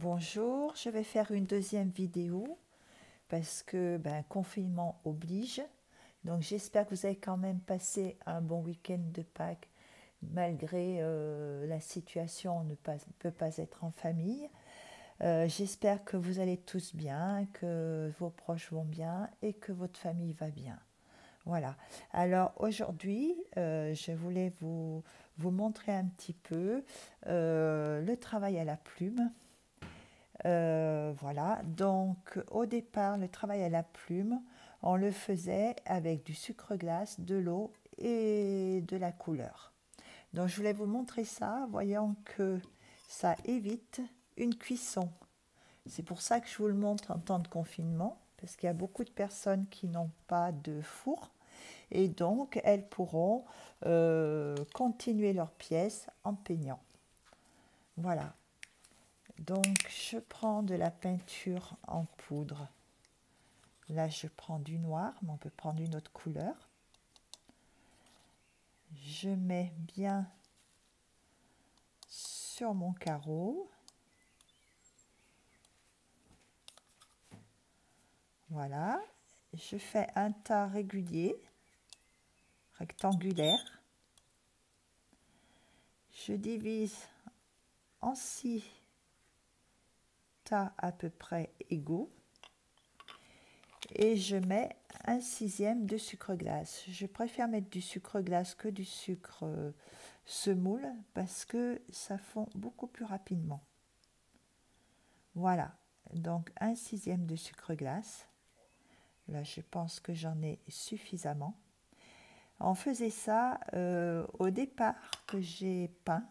Bonjour, je vais faire une deuxième vidéo parce que confinement oblige. Donc j'espère que vous avez quand même passé un bon week-end de Pâques malgré la situation, on ne peut pas être en famille. J'espère que vous allez tous bien, que vos proches vont bien et que votre famille va bien. Voilà. Alors aujourd'hui, je voulais vous montrer un petit peu le travail à la plume. Voilà, donc au départ, le travail à la plume, on le faisait avec du sucre glace, de l'eau et de la couleur. Donc je voulais vous montrer ça, voyant que ça évite une cuisson. C'est pour ça que je vous le montre en temps de confinement, parce qu'il y a beaucoup de personnes qui n'ont pas de four, et donc elles pourront continuer leur pièce en peignant. Voilà. Donc, je prends de la peinture en poudre. Là, je prends du noir, mais on peut prendre une autre couleur. Je mets bien sur mon carreau. Voilà. Je fais un tas régulier, rectangulaire. Je divise en 6 tas à peu près égaux. Et je mets un 6e de sucre glace. Je préfère mettre du sucre glace que du sucre semoule parce que ça fond beaucoup plus rapidement. Voilà, donc un 6e de sucre glace. Là, je pense que j'en ai suffisamment. On faisait ça au départ que j'ai peint.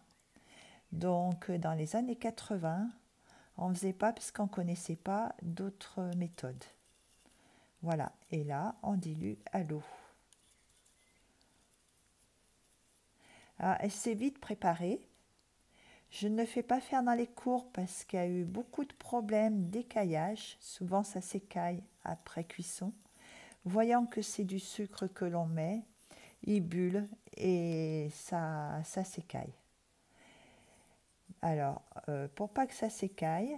Donc, dans les années 80, on ne faisait pas parce qu'on ne connaissait pas d'autres méthodes. Voilà, et là, on dilue à l'eau. Elle s'est vite préparée. Je ne le fais pas faire dans les cours parce qu'il y a eu beaucoup de problèmes d'écaillage. Souvent, ça s'écaille après cuisson. Voyant que c'est du sucre que l'on met, il bulle et ça s'écaille. Alors, pour pas que ça s'écaille,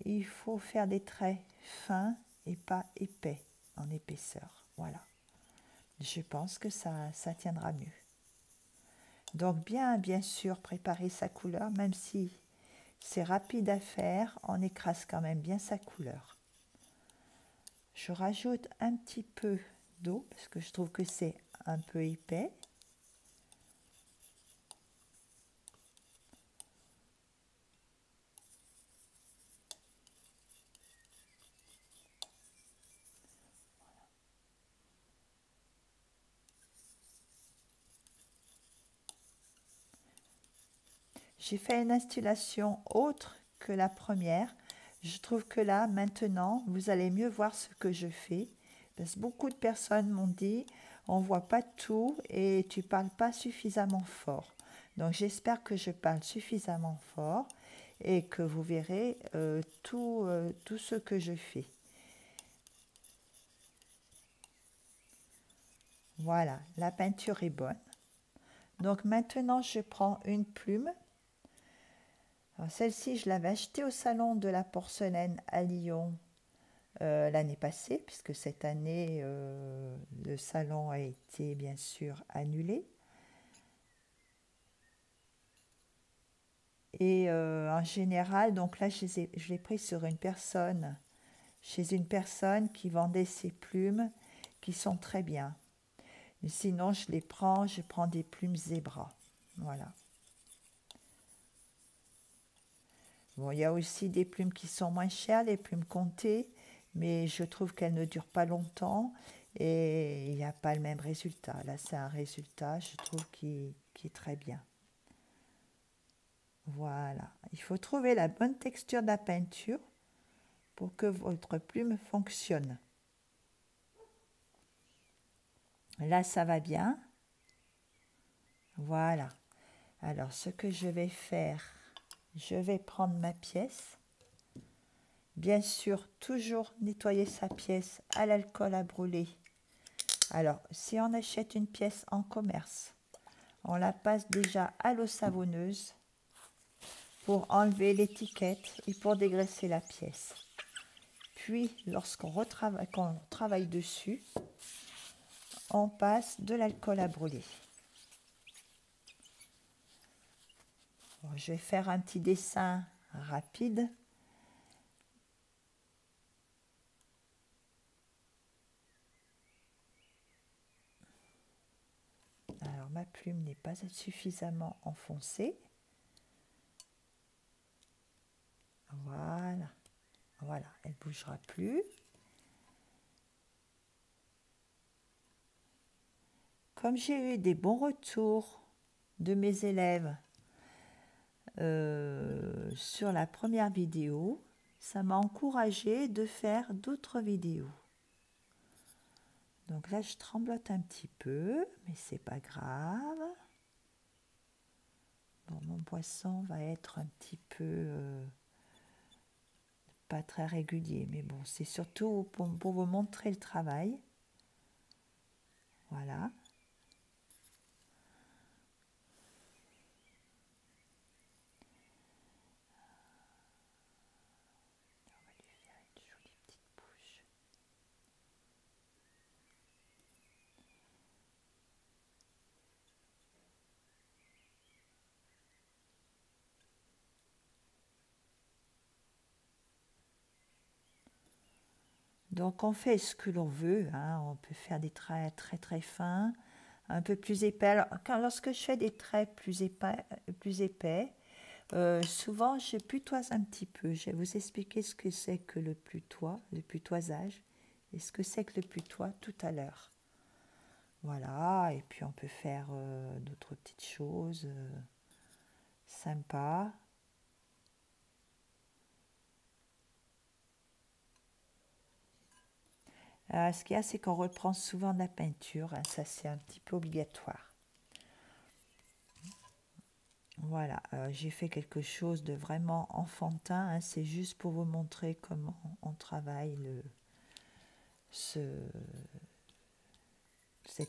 il faut faire des traits fins et pas épais, en épaisseur. Voilà. Je pense que ça tiendra mieux. Donc bien sûr préparer sa couleur, même si c'est rapide à faire, on écrase quand même bien sa couleur. Je rajoute un petit peu d'eau parce que je trouve que c'est un peu épais. J'ai fait une installation autre que la première. Je trouve que là, maintenant, vous allez mieux voir ce que je fais. Parce que beaucoup de personnes m'ont dit, on ne voit pas tout et tu ne parles pas suffisamment fort. Donc j'espère que je parle suffisamment fort et que vous verrez tout ce que je fais. Voilà, la peinture est bonne. Donc maintenant, je prends une plume. Celle-ci, je l'avais achetée au salon de la porcelaine à Lyon l'année passée, puisque cette année, le salon a été bien sûr annulé. Et en général, donc là, je l'ai pris sur une personne, chez une personne qui vendait ses plumes, qui sont très bien. Mais sinon, je prends des plumes zébra. Voilà. Bon, il y a aussi des plumes qui sont moins chères, les plumes Comté, mais je trouve qu'elles ne durent pas longtemps et il n'y a pas le même résultat. Là, c'est un résultat, je trouve, qui est très bien. Voilà. Il faut trouver la bonne texture de la peinture pour que votre plume fonctionne. Là, ça va bien. Voilà. Alors, ce que je vais faire, je vais prendre ma pièce. Bien sûr, toujours nettoyer sa pièce à l'alcool à brûler. Alors, si on achète une pièce en commerce, on la passe déjà à l'eau savonneuse pour enlever l'étiquette et pour dégraisser la pièce. Puis, quand on travaille dessus, on passe de l'alcool à brûler. Bon, je vais faire un petit dessin rapide. Alors, ma plume n'est pas suffisamment enfoncée. Voilà. Voilà, elle ne bougera plus. Comme j'ai eu des bons retours de mes élèves sur la première vidéo, ça m'a encouragée de faire d'autres vidéos. Donc là, je tremblote un petit peu, mais c'est pas grave. Bon, mon poisson va être un petit peu pas très régulier, mais bon, c'est surtout pour vous montrer le travail. Voilà. Donc on fait ce que l'on veut, hein. On peut faire des traits très très fins, un peu plus épais. Alors, lorsque je fais des traits plus épais, souvent je putoise un petit peu. Je vais vous expliquer ce que c'est que le putoisage, et ce que c'est que le putois tout à l'heure. Voilà, et puis on peut faire d'autres petites choses sympas. Ce qu'il y a, c'est qu'on reprend souvent de la peinture, hein, ça c'est un petit peu obligatoire. Voilà, j'ai fait quelque chose de vraiment enfantin, hein, c'est juste pour vous montrer comment on travaille cette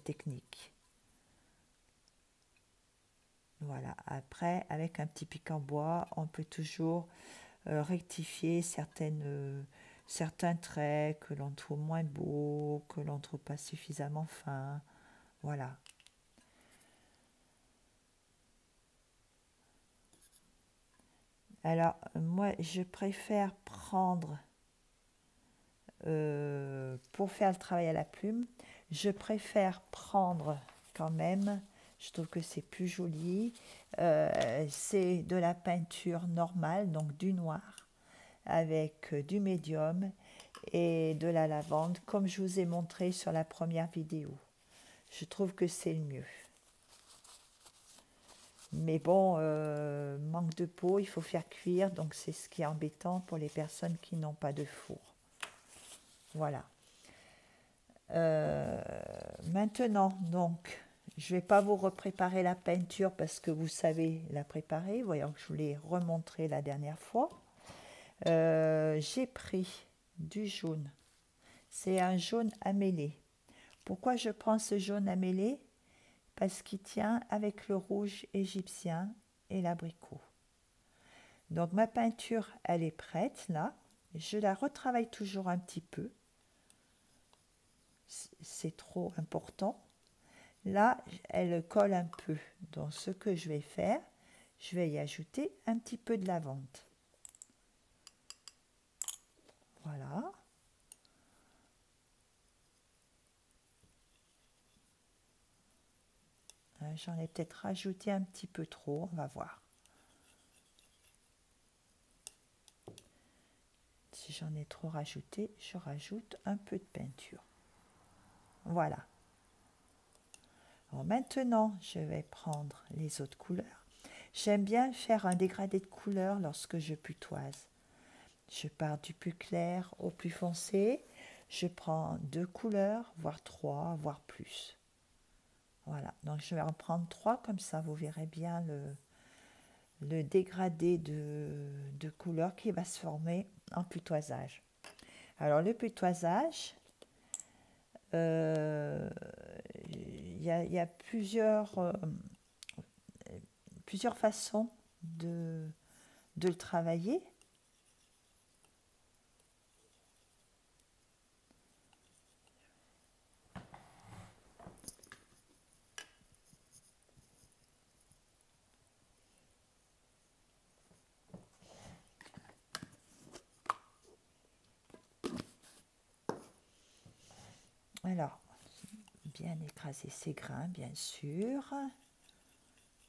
technique. Voilà, après, avec un petit pic en bois, on peut toujours rectifier certains traits que l'on trouve moins beaux, que l'on ne trouve pas suffisamment fins. Voilà. Alors, moi, je préfère prendre, pour faire le travail à la plume, je préfère prendre quand même, je trouve que c'est plus joli, c'est de la peinture normale, donc du noir, avec du médium et de la lavande, comme je vous ai montré sur la première vidéo. Je trouve que c'est le mieux. Mais bon, manque de peau, il faut faire cuire, donc c'est ce qui est embêtant pour les personnes qui n'ont pas de four. Voilà. Maintenant, donc, je ne vais pas vous repréparer la peinture parce que vous savez la préparer. Voyons que je vous l'ai remontré la dernière fois. J'ai pris du jaune. C'est un jaune amêlé. Pourquoi je prends ce jaune amêlé? Parce qu'il tient avec le rouge égyptien et l'abricot. Donc ma peinture, elle est prête là. Je la retravaille toujours un petit peu. C'est trop important. Là, elle colle un peu. Donc ce que je vais faire, je vais y ajouter un petit peu de lavande. Voilà. J'en ai peut-être rajouté un petit peu trop, on va voir. Si j'en ai trop rajouté, je rajoute un peu de peinture. Voilà. Alors maintenant, je vais prendre les autres couleurs. J'aime bien faire un dégradé de couleurs lorsque je putoise. Je pars du plus clair au plus foncé. Je prends 2 couleurs, voire 3, voire plus. Voilà, donc je vais en prendre 3, comme ça vous verrez bien le dégradé de couleurs qui va se former en putoisage. Alors le putoisage, il y a plusieurs façons de de le travailler. Alors, bien écraser ces grains, bien sûr.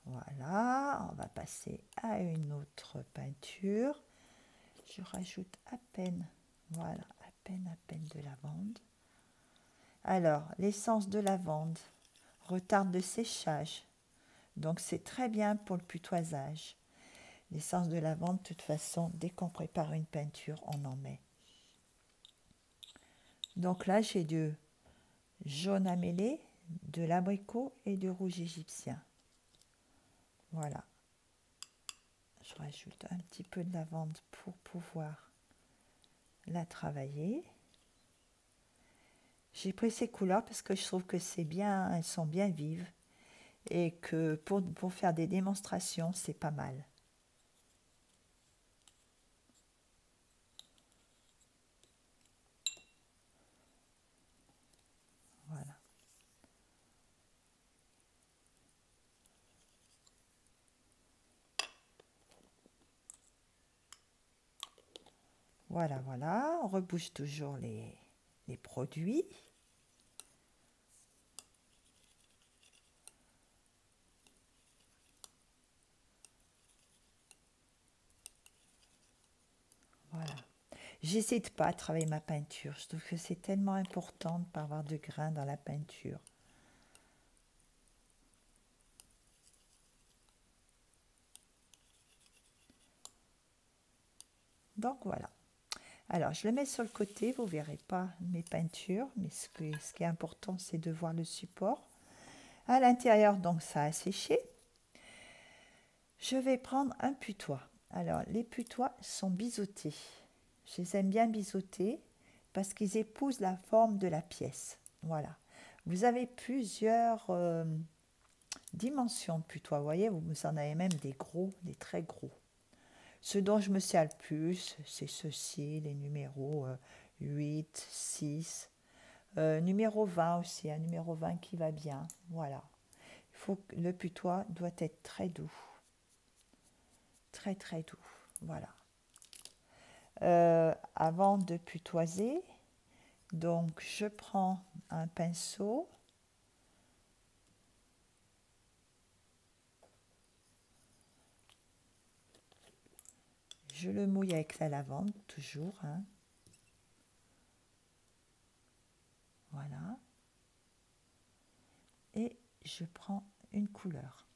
Voilà, on va passer à une autre peinture. Je rajoute à peine, voilà, à peine de lavande. Alors, l'essence de lavande retarde le séchage, donc c'est très bien pour le putoisage. L'essence de lavande, de toute façon, dès qu'on prépare une peinture, on en met. Donc là, j'ai du jaune à mêler, de l'abricot et du rouge égyptien. Voilà. Je rajoute un petit peu de lavande pour pouvoir la travailler. J'ai pris ces couleurs parce que je trouve que c'est bien, elles sont bien vives et que pour faire des démonstrations, c'est pas mal. Voilà. Voilà, voilà. On rebouche toujours les produits. Voilà. J'hésite pas à travailler ma peinture. Je trouve que c'est tellement important de ne pas avoir de grains dans la peinture. Donc voilà. Alors, je le mets sur le côté, vous ne verrez pas mes peintures, mais ce qui est important, c'est de voir le support. À l'intérieur, donc, ça a séché. Je vais prendre un putois. Alors, les putois sont biseautés. Je les aime bien biseautés parce qu'ils épousent la forme de la pièce. Voilà. Vous avez plusieurs dimensions de putois. Vous voyez, vous en avez même des gros, des très gros. Ce dont je me sers le plus, c'est ceci, les numéros 8, 6, numéro 20 aussi, un numéro 20 qui va bien. Voilà. Le putois doit être très doux. Très très doux. Voilà. Avant de putoiser, donc je prends un pinceau. Je le mouille avec la lavande, toujours. Hein. Voilà. Et je prends une couleur.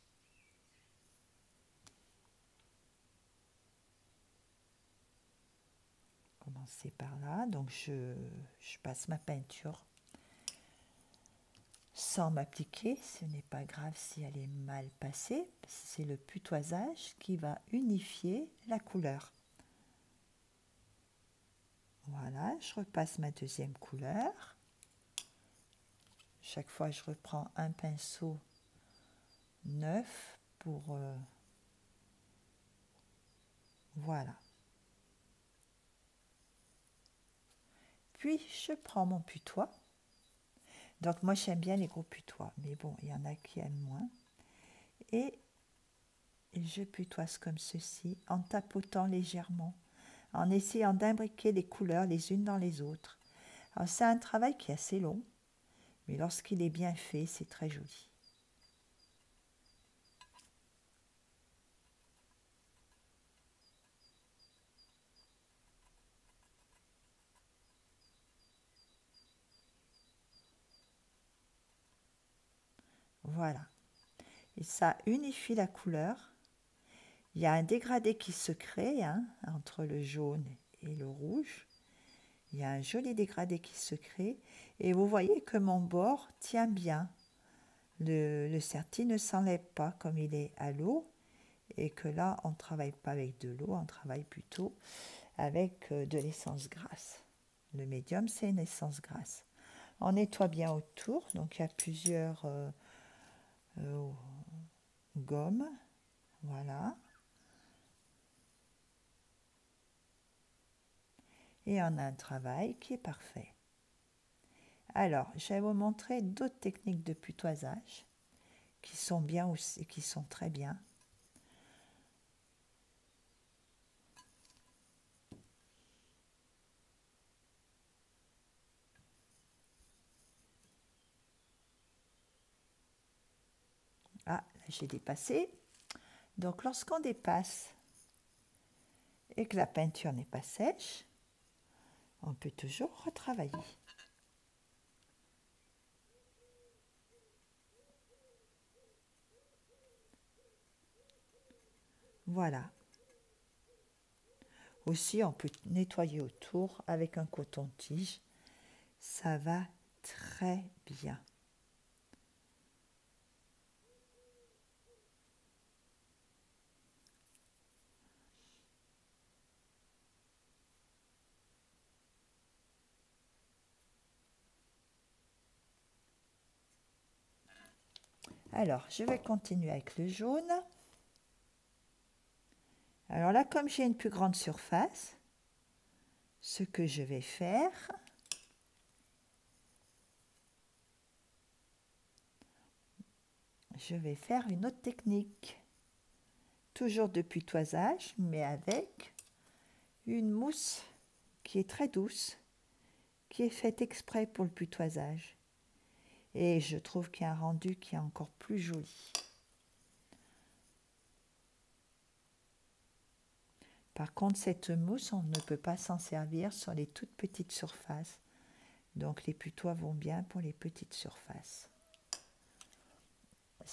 Commencer par là. Donc je passe ma peinture sans m'appliquer. Ce n'est pas grave si elle est mal passée. C'est le putoisage qui va unifier la couleur. Voilà, je repasse ma deuxième couleur. Chaque fois, je reprends un pinceau neuf pour... voilà. Puis, je prends mon putois. Donc, moi, j'aime bien les gros putois. Mais bon, il y en a qui aiment moins. Et je putoise comme ceci, en tapotant légèrement, en essayant d'imbriquer les couleurs les unes dans les autres. Alors, c'est un travail qui est assez long, mais lorsqu'il est bien fait, c'est très joli. Voilà. Et ça unifie la couleur. Il y a un dégradé qui se crée entre le jaune et le rouge. Il y a un joli dégradé qui se crée. Et vous voyez que mon bord tient bien. Le certi ne s'enlève pas comme il est à l'eau. Et que là, on ne travaille pas avec de l'eau, on travaille plutôt avec de l'essence grasse. Le médium, c'est une essence grasse. On nettoie bien autour. Donc, il y a plusieurs gommes. Voilà. Et on a un travail qui est parfait. Alors, je vais vous montrer d'autres techniques de putoisage qui sont bien aussi, qui sont très bien. Ah, là j'ai dépassé. Donc lorsqu'on dépasse et que la peinture n'est pas sèche, on peut toujours retravailler. Voilà. Aussi, on peut nettoyer autour avec un coton-tige. Ça va très bien. Alors, je vais continuer avec le jaune. Alors là, comme j'ai une plus grande surface, ce que je vais faire, je vais faire une autre technique. Toujours de putoisage, mais avec une mousse qui est très douce, qui est faite exprès pour le putoisage. Et je trouve qu'il y a un rendu qui est encore plus joli. Par contre, cette mousse, on ne peut pas s'en servir sur les toutes petites surfaces. Donc les putois vont bien pour les petites surfaces.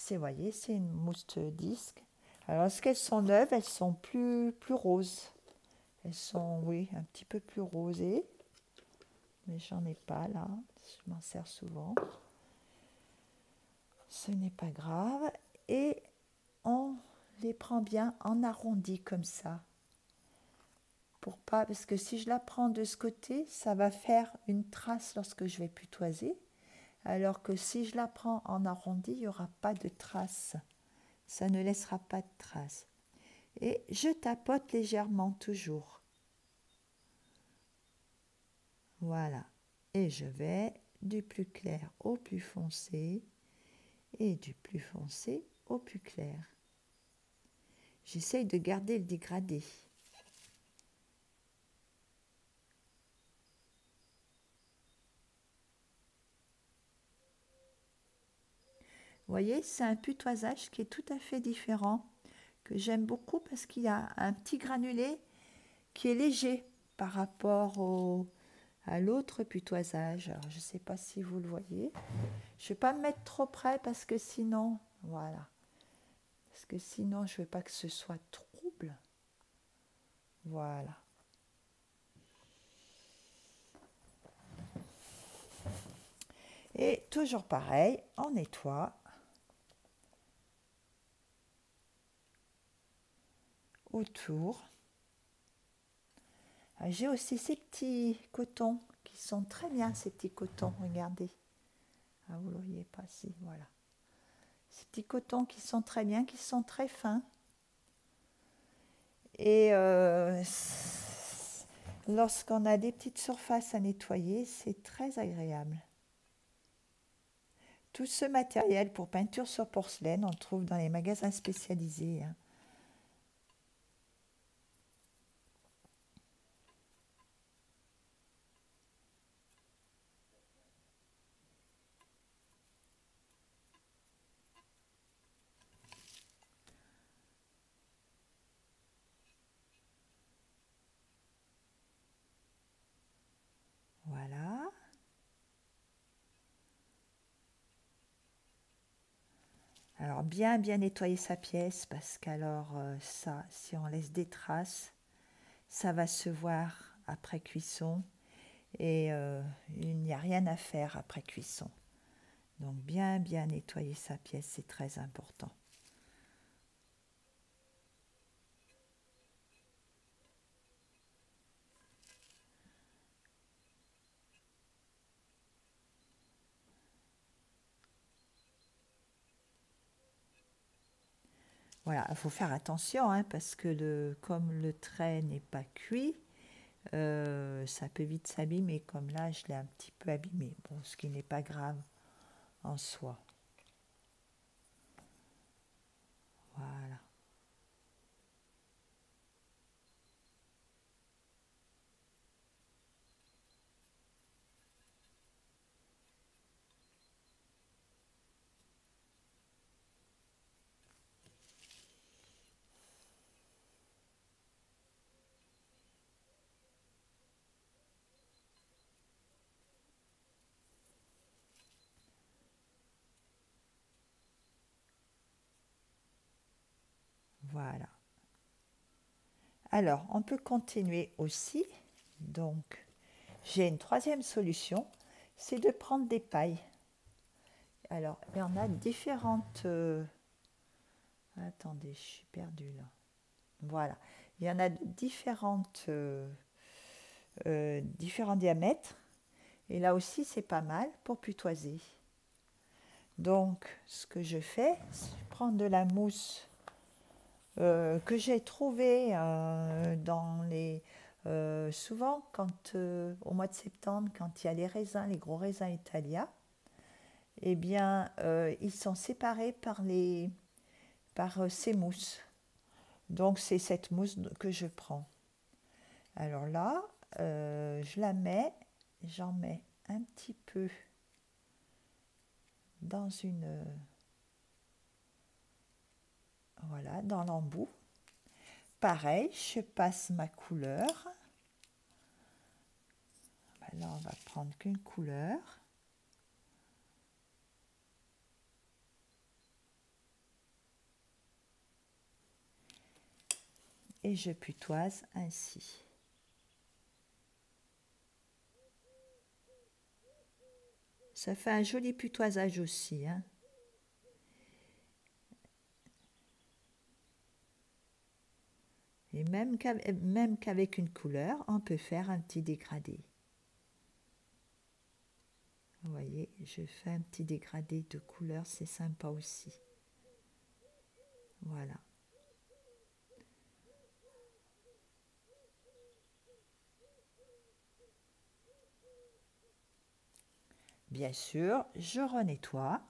Vous voyez, c'est une mousse disque. Alors, lorsqu'elles sont neuves, elles sont plus roses. Elles sont, oui, un petit peu plus rosées. Mais j'en ai pas là. Je m'en sers souvent. Ce n'est pas grave. Et on les prend bien en arrondi comme ça. Pour pas, parce que si je la prends de ce côté, ça va faire une trace lorsque je vais putoiser. Alors que si je la prends en arrondi, il n'y aura pas de trace. Ça ne laissera pas de trace. Et je tapote légèrement toujours. Voilà. Et je vais du plus clair au plus foncé et du plus foncé au plus clair. J'essaye de garder le dégradé. Vous voyez, c'est un putoisage qui est tout à fait différent, que j'aime beaucoup parce qu'il y a un petit granulé qui est léger par rapport à l'autre putoisage. Alors, je ne sais pas si vous le voyez. Je ne vais pas me mettre trop près parce que sinon, voilà. Parce que sinon, je ne veux pas que ce soit trouble. Voilà. Et toujours pareil, on nettoie autour. J'ai aussi ces petits cotons qui sont très bien, ces petits cotons, regardez. Ah, vous ne le voyez pas, si, voilà. Ces petits cotons qui sont très bien, qui sont très fins. Et lorsqu'on a des petites surfaces à nettoyer, c'est très agréable. Tout ce matériel pour peinture sur porcelaine, on le trouve dans les magasins spécialisés. Voilà. Alors bien nettoyer sa pièce parce qu'alors ça, si on laisse des traces, ça va se voir après cuisson et il n'y a rien à faire après cuisson. Donc bien nettoyer sa pièce, c'est très important. Voilà, il faut faire attention parce que comme le trait n'est pas cuit, ça peut vite s'abîmer, comme là je l'ai un petit peu abîmé, bon, ce qui n'est pas grave en soi. Voilà. Voilà. Alors, on peut continuer aussi. Donc, j'ai une troisième solution, c'est de prendre des pailles. Alors, il y en a différentes... Attendez, je suis perdue là. Voilà. Il y en a de différents diamètres. Et là aussi, c'est pas mal pour putoiser. Donc, ce que je fais, c'est prendre de la mousse que j'ai trouvée dans les... souvent, au mois de septembre, quand il y a les raisins, les gros raisins italiens, eh bien, ils sont séparés par ces mousses. Donc, c'est cette mousse que je prends. Alors là, j'en mets un petit peu dans voilà, dans l'embout. Pareil, je passe ma couleur. Là, on va prendre qu'une couleur. Et je putoise ainsi. Ça fait un joli putoisage aussi, hein. Et même qu'avec une couleur, on peut faire un petit dégradé. Vous voyez, je fais un petit dégradé de couleur, c'est sympa aussi. Voilà. Bien sûr, je renettoie.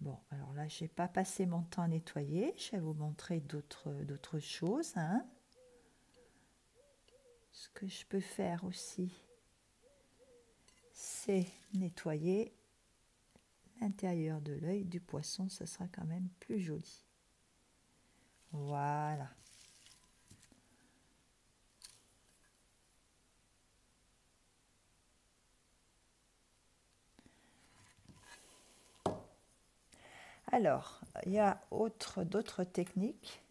Bon, alors là, je n'ai pas passé mon temps à nettoyer. Je vais vous montrer d'autres choses, hein. Ce que je peux faire aussi, c'est nettoyer l'intérieur de l'œil du poisson. Ça sera quand même plus joli. Voilà. Alors, il y a d'autres techniques.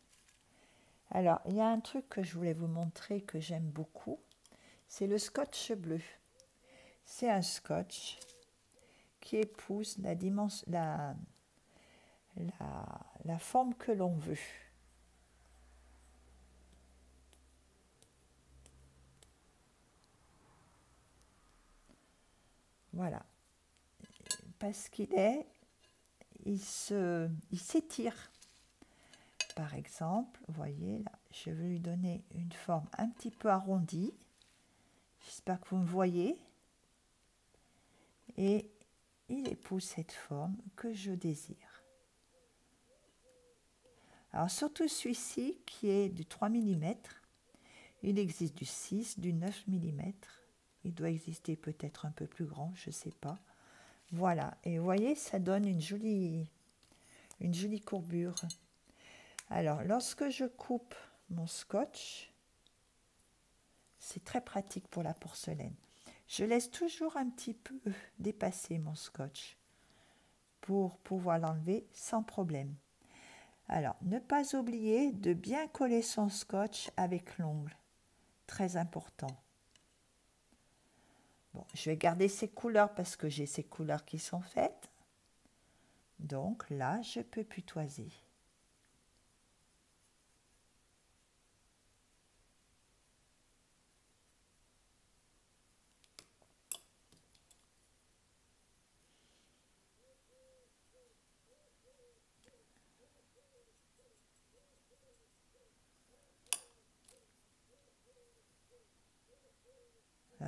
Alors, il y a un truc que je voulais vous montrer que j'aime beaucoup. C'est le scotch bleu. C'est un scotch qui épouse la forme que l'on veut. Voilà. Parce il s'étire. Par exemple, vous voyez là, je vais lui donner une forme un petit peu arrondie. J'espère que vous me voyez. Et il épouse cette forme que je désire. Alors surtout celui-ci qui est du 3 mm. Il existe du 6, du 9 mm. Il doit exister peut-être un peu plus grand, je ne sais pas. Voilà, et vous voyez, ça donne une jolie courbure. Alors, lorsque je coupe mon scotch, c'est très pratique pour la porcelaine. Je laisse toujours un petit peu dépasser mon scotch pour pouvoir l'enlever sans problème. Alors, ne pas oublier de bien coller son scotch avec l'ongle. Très important. Bon, je vais garder ces couleurs parce que j'ai ces couleurs qui sont faites. Donc là, je peux putoiser.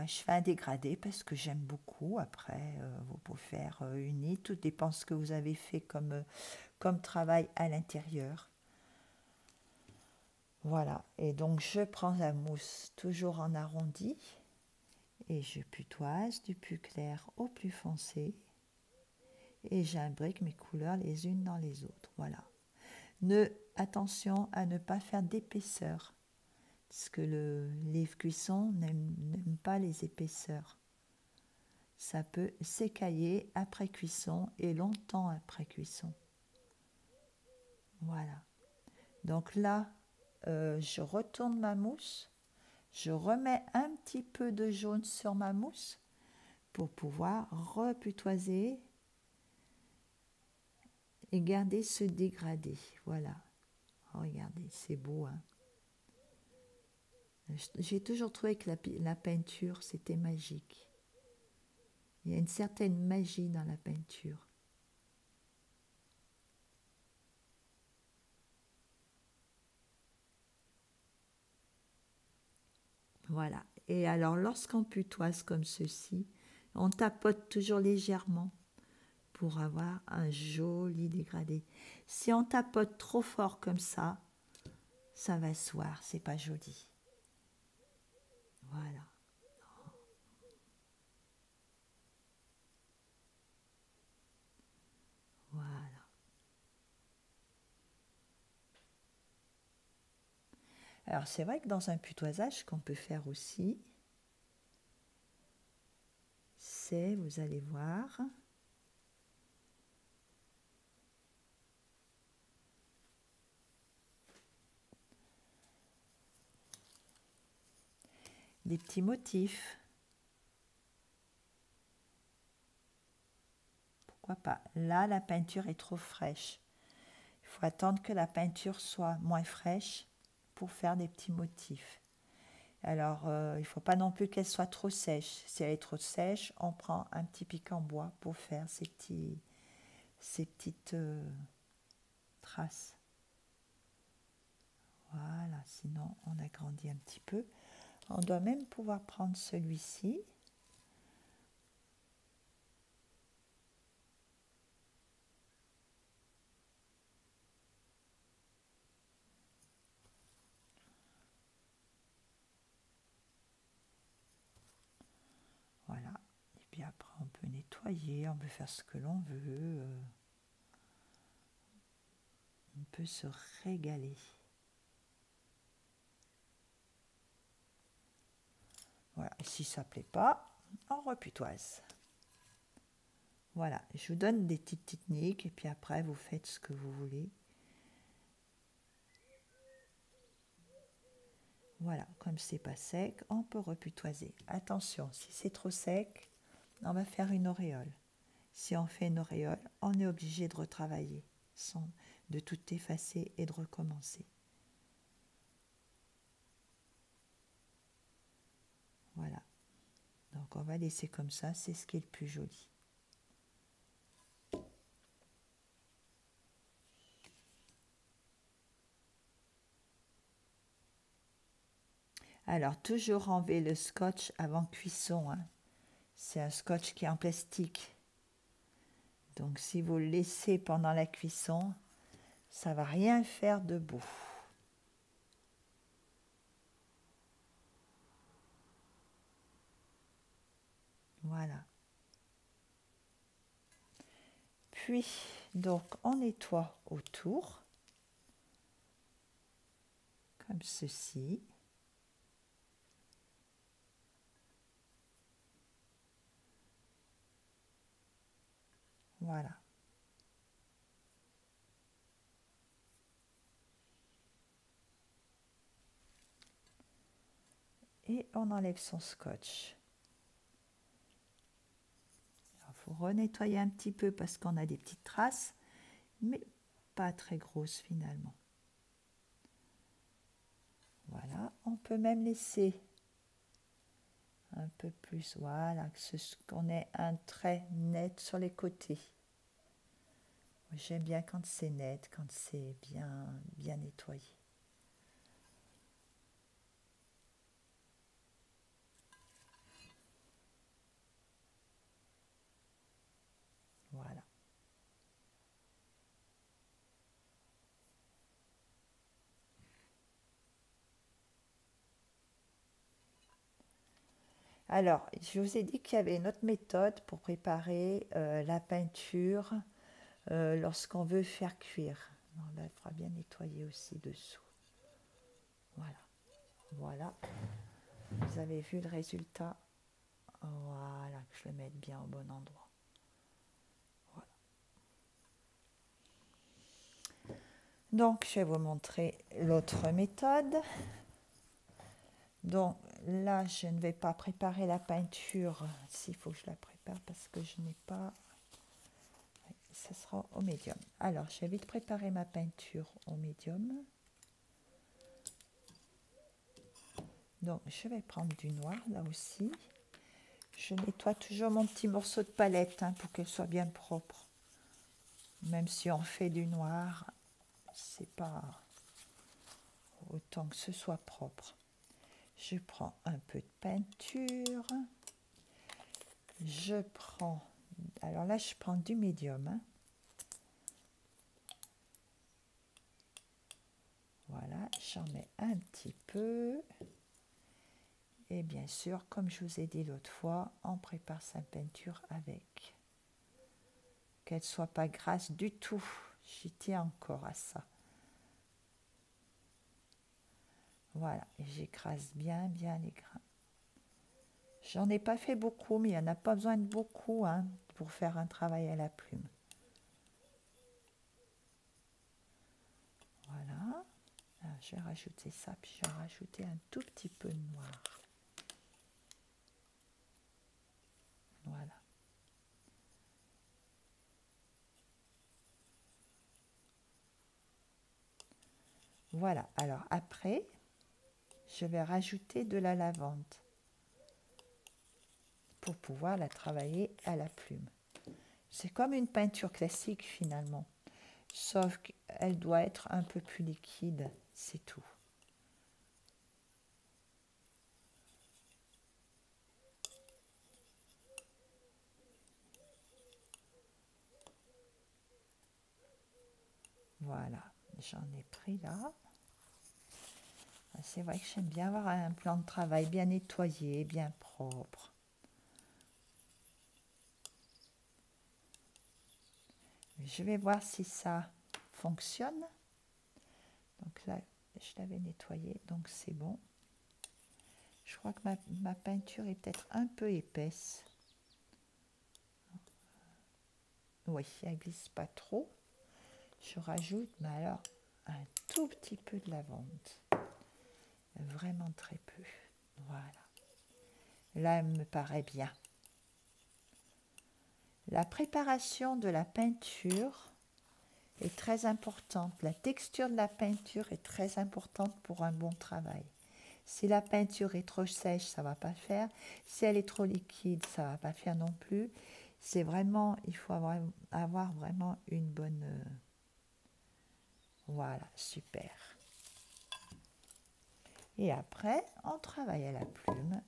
Voilà, je fais un dégradé parce que j'aime beaucoup. Après, vous pouvez faire une nid. Tout dépend ce que vous avez fait comme travail à l'intérieur. Voilà, et donc je prends la mousse toujours en arrondi et je putoise du plus clair au plus foncé et j'imbrique mes couleurs les unes dans les autres. Voilà. Attention à ne pas faire d'épaisseur parce que le livre cuisson n'aime pas les épaisseurs. Ça peut s'écailler après cuisson et longtemps après cuisson. Voilà. Donc là, je retourne ma mousse, je remets un petit peu de jaune sur ma mousse pour pouvoir reputoiser et garder ce dégradé. Voilà. Regardez, c'est beau. Hein. J'ai toujours trouvé que la peinture, c'était magique. Il y a une certaine magie dans la peinture. Voilà. Et alors, lorsqu'on putoise comme ceci, on tapote toujours légèrement pour avoir un joli dégradé. Si on tapote trop fort comme ça va se voir, c'est pas joli. Voilà. Voilà. Alors c'est vrai que dans un putoisage qu'on peut faire aussi, c'est, vous allez voir, des petits motifs. Pourquoi pas? Là, la peinture est trop fraîche. Il faut attendre que la peinture soit moins fraîche pour faire des petits motifs. Alors, il ne faut pas non plus qu'elle soit trop sèche. Si elle est trop sèche, on prend un petit pic en bois pour faire ces petites traces. Voilà, sinon on agrandit un petit peu. On doit même pouvoir prendre celui-ci. Voilà. Et puis après, on peut nettoyer, on peut faire ce que l'on veut. On peut se régaler. Voilà. Et si ça ne plaît pas, on reputoise. Voilà. Je vous donne des petites techniques et puis après, vous faites ce que vous voulez. Voilà, comme c'est pas sec, on peut reputoiser. Attention, si c'est trop sec, on va faire une auréole. Si on fait une auréole, on est obligé de retravailler, de tout effacer et de recommencer. Voilà. Donc on va laisser comme ça, c'est ce qui est le plus joli. Alors, toujours enlever le scotch avant cuisson. Hein. C'est un scotch qui est en plastique. Donc, si vous le laissez pendant la cuisson, ça ne va rien faire de beau. Voilà. Puis, donc, on nettoie autour, comme ceci. Voilà. Et on enlève son scotch. Il faut renettoyer un petit peu parce qu'on a des petites traces, mais pas très grosses finalement. Voilà, on peut même laisser un peu plus, voilà, qu'on ait un trait net sur les côtés. J'aime bien quand c'est net, quand c'est bien nettoyé. Alors, je vous ai dit qu'il y avait une autre méthode pour préparer la peinture lorsqu'on veut faire cuire. Non, là, il faudra bien nettoyer aussi dessous. Voilà. Voilà. Vous avez vu le résultat. Voilà, que je le mette bien au bon endroit. Voilà. Donc, je vais vous montrer l'autre méthode. Donc, là, je ne vais pas préparer la peinture. S'il faut que je la prépare parce que je n'ai pas... Ça sera au médium. Alors, je vais vite préparer ma peinture au médium. Donc, je vais prendre du noir, là aussi. Je nettoie toujours mon petit morceau de palette pour qu'elle soit bien propre. Même si on fait du noir, c'est pas autant que ce soit propre. Je prends un peu de peinture. Je prends... Alors là, je prends du médium. Voilà, j'en mets un petit peu. Et bien sûr, comme je vous ai dit l'autre fois, on prépare sa peinture avec. Qu'elle ne soit pas grasse du tout. J'y tiens encore à ça. Voilà, et j'écrase bien les grains. J'en ai pas fait beaucoup, mais il n'y en a pas besoin de beaucoup pour faire un travail à la plume. Voilà. Alors, je vais rajouter ça, puis je vais rajouter un tout petit peu de noir. Voilà. Voilà, alors après, je vais rajouter de la lavande pour pouvoir la travailler à la plume. C'est comme une peinture classique finalement, sauf qu'elle doit être un peu plus liquide, c'est tout. Voilà, j'en ai pris là. C'est vrai que j'aime bien avoir un plan de travail bien nettoyé, bien propre. Je vais voir si ça fonctionne. Donc là, je l'avais nettoyé, donc c'est bon. Je crois que ma peinture est peut-être un peu épaisse. Oui, elle glisse pas trop. Je rajoute, mais alors, un tout petit peu de lavande. Vraiment très peu. Voilà. Là, elle me paraît bien. La préparation de la peinture est très importante. La texture de la peinture est très importante pour un bon travail. Si la peinture est trop sèche, ça ne va pas faire. Si elle est trop liquide, ça ne va pas faire non plus. C'est vraiment, il faut avoir vraiment une bonne... Voilà, super. Et après, on travaille à la plume.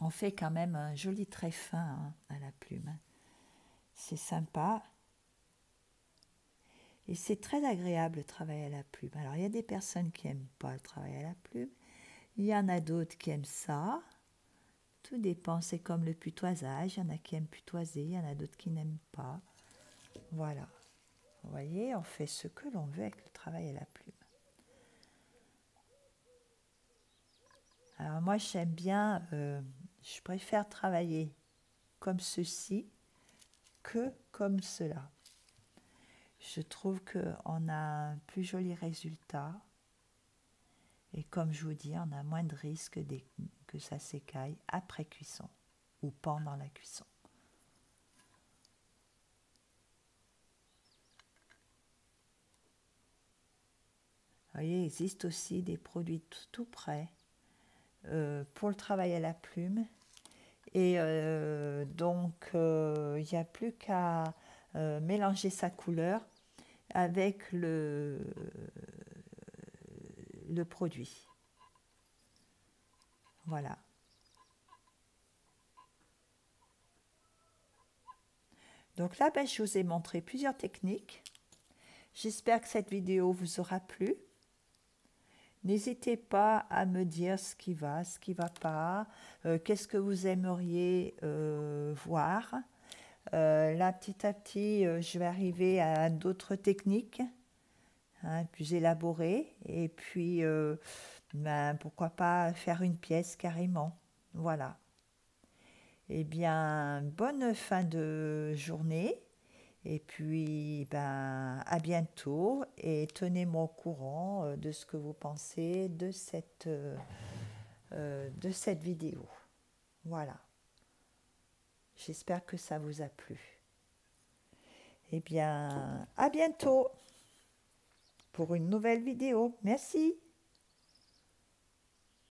On fait quand même un joli trait fin à la plume. C'est sympa. Et c'est très agréable le travail à la plume. Alors, il y a des personnes qui n'aiment pas le travail à la plume. Il y en a d'autres qui aiment ça. Tout dépend, c'est comme le putoisage. Il y en a qui aiment putoiser, il y en a d'autres qui n'aiment pas. Voilà. Vous voyez, on fait ce que l'on veut avec le travail à la plume. Alors moi, j'aime bien, je préfère travailler comme ceci que comme cela. Je trouve qu'on a un plus joli résultat. Et comme je vous dis, on a moins de risques que ça s'écaille après cuisson ou pendant la cuisson. Vous voyez, il existe aussi des produits tout prêts pour le travail à la plume. Et donc, il n'y a plus qu'à mélanger sa couleur avec le produit. Voilà. Donc là, ben, je vous ai montré plusieurs techniques. J'espère que cette vidéo vous aura plu. N'hésitez pas à me dire ce qui va pas, qu'est-ce que vous aimeriez voir. Là, petit à petit, je vais arriver à d'autres techniques, hein, plus élaborées. Et puis, ben, pourquoi pas faire une pièce carrément. Voilà. Eh bien, bonne fin de journée. Et puis, ben, à bientôt et tenez-moi au courant de ce que vous pensez de cette vidéo. Voilà. J'espère que ça vous a plu. Eh bien, à bientôt pour une nouvelle vidéo. Merci.